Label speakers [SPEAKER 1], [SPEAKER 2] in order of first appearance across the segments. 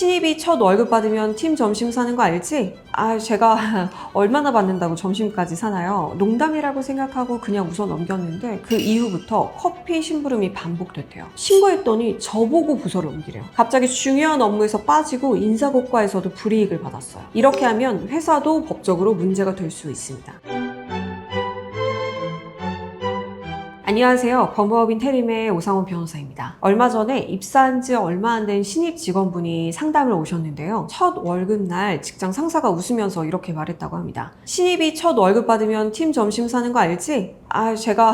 [SPEAKER 1] 신입이 첫 월급 받으면 팀 점심 사는 거 알지? 제가 얼마나 받는다고 점심까지 사나요? 농담이라고 생각하고 그냥 웃어 넘겼는데 그 이후부터 커피 심부름이 반복됐대요. 신고했더니 저보고 부서를 옮기래요. 갑자기 중요한 업무에서 빠지고 인사고과에서도 불이익을 받았어요. 이렇게 하면 회사도 법적으로 문제가 될 수 있습니다. 안녕하세요. 법무법인 태림의 오상원 변호사입니다. 얼마 전에 입사한 지 얼마 안 된 신입 직원분이 상담을 오셨는데요. 첫 월급날 직장 상사가 웃으면서 이렇게 말했다고 합니다. 신입이 첫 월급 받으면 팀 점심 사는 거 알지? 제가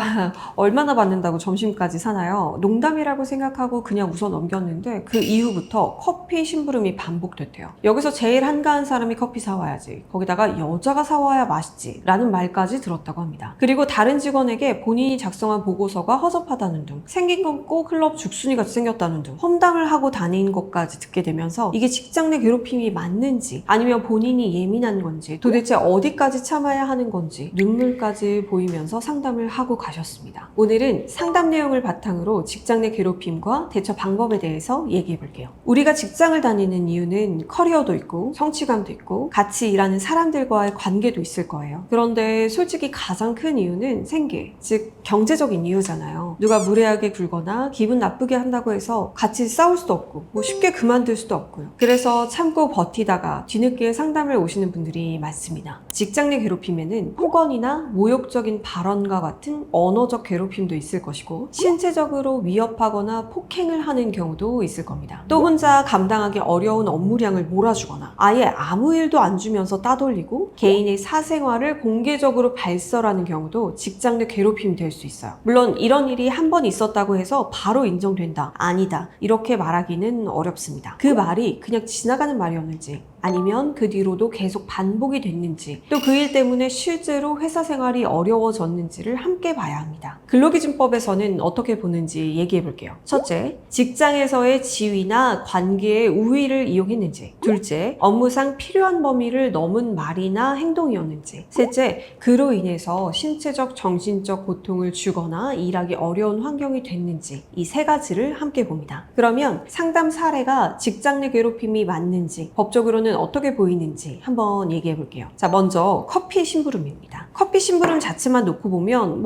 [SPEAKER 1] 얼마나 받는다고 점심까지 사나요? 농담이라고 생각하고 그냥 웃어 넘겼는데 그 이후부터 커피 심부름이 반복됐대요. 여기서 제일 한가한 사람이 커피 사와야지. 거기다가 여자가 사와야 맛있지. 라는 말까지 들었다고 합니다. 그리고 다른 직원에게 본인이 작성한 보고서가 허접하다는 등 생긴 건 꼭 클럽 죽순이같이 생겼다는 등 험담을 하고 다닌 것까지 듣게 되면서 이게 직장 내 괴롭힘이 맞는지 아니면 본인이 예민한 건지 도대체 어디까지 참아야 하는 건지 눈물까지 보이면서 상담을 하고 가셨습니다. 오늘은 상담 내용을 바탕으로 직장 내 괴롭힘과 대처 방법에 대해서 얘기해 볼게요. 우리가 직장을 다니는 이유는 커리어도 있고 성취감도 있고 같이 일하는 사람들과의 관계도 있을 거예요. 그런데 솔직히 가장 큰 이유는 생계, 즉 경제적인 이유잖아요. 누가 무례하게 굴거나 기분 나쁘게 한다고 해서 같이 싸울 수도 없고 쉽게 그만둘 수도 없고요. 그래서 참고 버티다가 뒤늦게 상담을 오시는 분들이 많습니다. 직장 내 괴롭힘에는 폭언이나 모욕적인 발언과 같은 언어적 괴롭힘도 있을 것이고 신체적으로 위협하거나 폭행을 하는 경우도 있을 겁니다. 또 혼자 감당하기 어려운 업무량을 몰아주거나 아예 아무 일도 안 주면서 따돌리고 개인의 사생활을 공개적으로 발설하는 경우도 직장 내 괴롭힘이 될 수 있어요. 물론 이런 일이 한 번 있었다고 해서 바로 인정된다, 아니다 이렇게 말하기는 어렵습니다. 그 말이 그냥 지나가는 말이었는지 아니면 그 뒤로도 계속 반복이 됐는지 또 그 일 때문에 실제로 회사 생활이 어려워졌는지를 함께 봐야 합니다. 근로기준법에서는 어떻게 보는지 얘기해 볼게요. 첫째, 직장에서의 지위나 관계의 우위를 이용했는지. 둘째, 업무상 필요한 범위를 넘은 말이나 행동이었는지. 셋째, 그로 인해서 신체적, 정신적 고통을 주거나 일하기 어려운 환경이 됐는지. 이 세 가지를 함께 봅니다. 그러면 상담 사례가 직장 내 괴롭힘이 맞는지 법적으로는 어떻게 보이는지 한번 얘기해 볼게요. 자, 먼저 커피 심부름입니다. 커피 심부름 자체만 놓고 보면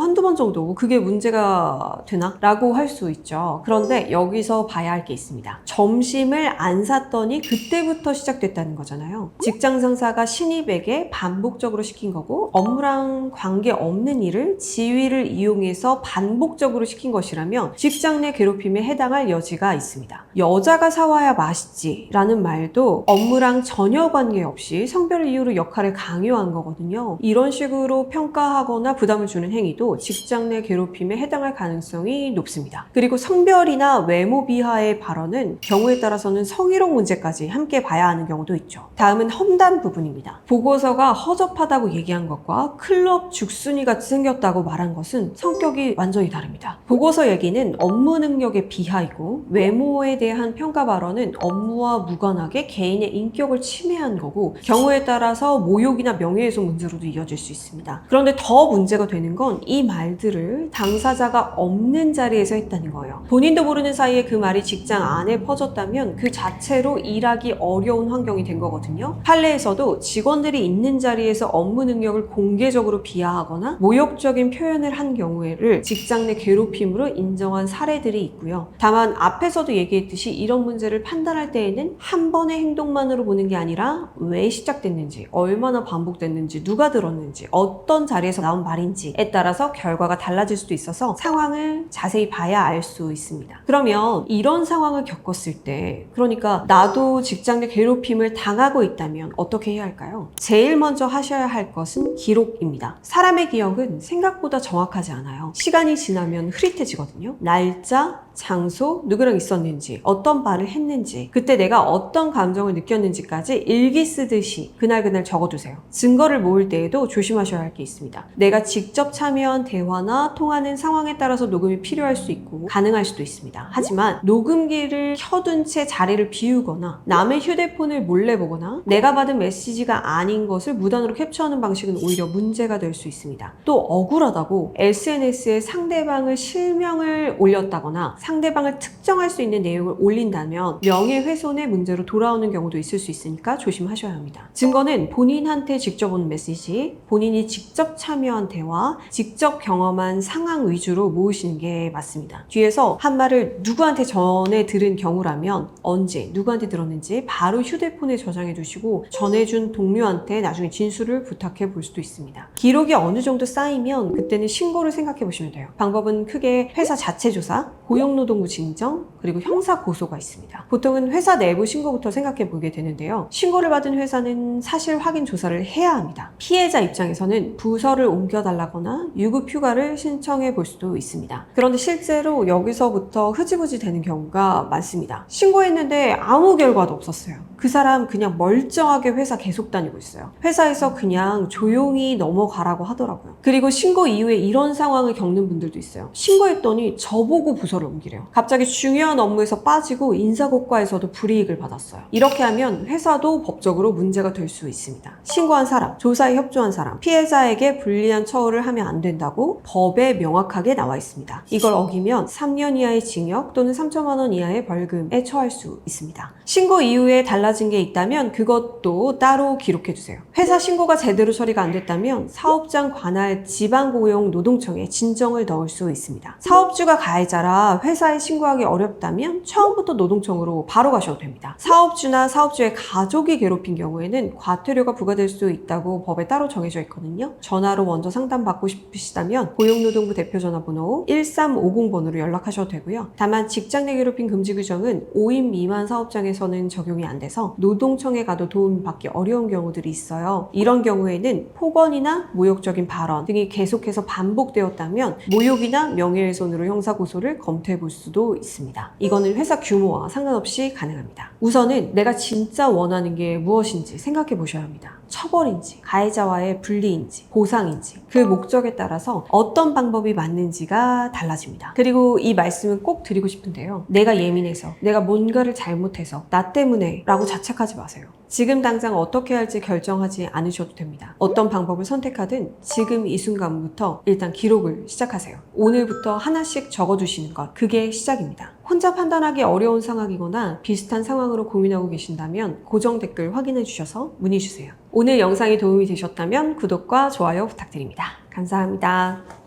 [SPEAKER 1] 한두 번 정도 그게 문제가 되나? 라고 할 수 있죠. 그런데 여기서 봐야 할 게 있습니다. 점심을 안 샀더니 그때부터 시작됐다는 거잖아요. 직장 상사가 신입에게 반복적으로 시킨 거고 업무랑 관계없는 일을 지위를 이용해서 반복적으로 시킨 것이라면 직장 내 괴롭힘에 해당할 여지가 있습니다. 여자가 사와야 맛있지 라는 말도 업무랑 전혀 관계없이 성별 이유로 역할을 강요한 거거든요. 이런 식으로 평가하거나 부담을 주는 행위도 직장 내 괴롭힘에 해당할 가능성이 높습니다. 그리고 성별이나 외모 비하의 발언은 경우에 따라서는 성희롱 문제까지 함께 봐야 하는 경우도 있죠. 다음은 험담 부분입니다. 보고서가 허접하다고 얘기한 것과 클럽 죽순이 같이 생겼다고 말한 것은 성격이 완전히 다릅니다. 보고서 얘기는 업무 능력의 비하이고 외모에 대한 평가 발언은 업무와 무관하게 개인의 인격을 침해한 거고 경우에 따라서 모욕이나 명예훼손 문제로도 이어질 수 있습니다. 그런데 더 문제가 되는 건 이 말들을 당사자가 없는 자리에서 했다는 거예요. 본인도 모르는 사이에 그 말이 직장 안에 퍼졌다면 그 자체로 일하기 어려운 환경이 된 거거든요. 판례에서도 직원들이 있는 자리에서 업무 능력을 공개적으로 비하하거나 모욕적인 표현을 한 경우를 직장 내 괴롭힘으로 인정한 사례들이 있고요. 다만 앞에서도 얘기했듯이 이런 문제를 판단할 때에는 한 번의 행동만으로 보는 게 아니라 왜 시작됐는지, 얼마나 반복됐는지, 누가 들었는지, 어떤 자리에서 나온 말인지에 따라서 결과가 달라질 수도 있어서 상황을 자세히 봐야 알 수 있습니다. 그러면 이런 상황을 겪었을 때, 그러니까 나도 직장 내 괴롭힘을 당하고 있다면 어떻게 해야 할까요? 제일 먼저 하셔야 할 것은 기록입니다. 사람의 기억은 생각보다 정확하지 않아요. 시간이 지나면 흐릿해지거든요. 날짜, 장소, 누구랑 있었는지, 어떤 말을 했는지, 그때 내가 어떤 감정을 느꼈는지까지 일기 쓰듯이 그날 적어두세요. 증거를 모을 때에도 조심하셔야 할 게 있습니다. 내가 직접 참여한 대화나 통하는 상황에 따라서 녹음이 필요할 수 있고 가능할 수도 있습니다. 하지만 녹음기를 켜둔 채 자리를 비우거나 남의 휴대폰을 몰래 보거나 내가 받은 메시지가 아닌 것을 무단으로 캡처하는 방식은 오히려 문제가 될 수 있습니다. 또 억울하다고 SNS에 상대방을 실명을 내용을 올렸다거나 상대방을 특정할 수 있는 내용을 올린다면 명예훼손의 문제로 돌아오는 경우도 있을 수 있으니까 조심하셔야 합니다. 증거는 본인한테 직접 온 메시지, 본인이 직접 참여한 대화, 직접 경험한 상황 위주로 모으시는 게 맞습니다. 뒤에서 한 말을 누구한테 전해 들은 경우라면 언제, 누구한테 들었는지 바로 휴대폰에 저장해 두시고 전해준 동료한테 나중에 진술을 부탁해 볼 수도 있습니다. 기록이 어느 정도 쌓이면 그때는 신고를 생각해 보시면 돼요. 방법은 크게 회사 자체 조사, 고용노동부 징정, 그리고 형사 고소가 있습니다. 보통은 회사 내부 신고부터 생각해 보게 되는데요. 신고를 받은 회사는 사실 확인 조사를 해야 합니다. 피해자 입장에서는 부서를 옮겨달라거나 유급 휴가를 신청해 볼 수도 있습니다. 그런데 실제로 여기서부터 흐지부지 되는 경우가 많습니다. 신고했는데 아무 결과도 없었어요. 그 사람 그냥 멀쩡하게 회사 계속 다니고 있어요. 회사에서 그냥 조용히 넘어가라고 하더라고요. 그리고 신고 이후에 이런 상황을 겪는 분들도 있어요. 신고했더니 저보고 부서를 옮기래요. 갑자기 중요한 업무에서 빠지고 인사고과에서도 불이익을 받았어요. 이렇게 하면 회사도 법적으로 문제가 될 수 있습니다. 신고한 사람, 조사에 협조한 사람, 피해자에게 불리한 처우를 하면 안 된다고 법에 명확하게 나와 있습니다. 이걸 어기면 3년 이하의 징역 또는 3천만 원 이하의 벌금에 처할 수 있습니다. 신고 이후에 달라진 게 있다면 그것도 따로 기록해 주세요. 회사 신고가 제대로 처리가 안 됐다면 사업장 관할 지방고용노동청에 진정을 넣을 수 있습니다. 사업주가 가해자라 회사에 신고하기 어렵다면 처음부터 노동청으로 바로 가셔도 됩니다. 사업주나 사업주의 가족이 괴롭힌 경우에는 과태료가 부과될 수 있다고 법에 따로 정해져 있거든요. 전화로 먼저 상담받고 싶으시다면 고용노동부 대표 전화번호 1350번으로 연락하셔도 되고요. 다만 직장 내 괴롭힘 금지 규정은 5인 미만 사업장에서는 적용이 안 돼서 노동청에 가도 도움받기 어려운 경우들이 있어요. 이런 경우에는 폭언이나 모욕적인 발언 등이 계속해서 반복되었다면 모욕이나 명예훼손으로 형사고소를 검토해 볼 수도 있습니다. 이거는 회사 규모와 상관없이 가능합니다. 우선은 내가 진짜 원하는 게 무엇인지 생각해 보셔야 합니다. 처벌인지, 가해자와의 분리인지, 보상인지 그 목적에 따라서 어떤 방법이 맞는지가 달라집니다. 그리고 이 말씀은 꼭 드리고 싶은데요. 내가 예민해서, 내가 뭔가를 잘못해서, 나 때문에 라고 자책하지 마세요. 지금 당장 어떻게 할지 결정하지 않으셔도 됩니다. 어떤 방법을 선택하든 지금 이 순간부터 일단 기록을 시작하세요. 오늘부터 하나씩 적어두시는 것, 그게 시작입니다. 혼자 판단하기 어려운 상황이거나 비슷한 상황으로 고민하고 계신다면 고정 댓글 확인해 주셔서 문의 주세요. 오늘 영상이 도움이 되셨다면 구독과 좋아요 부탁드립니다. 감사합니다.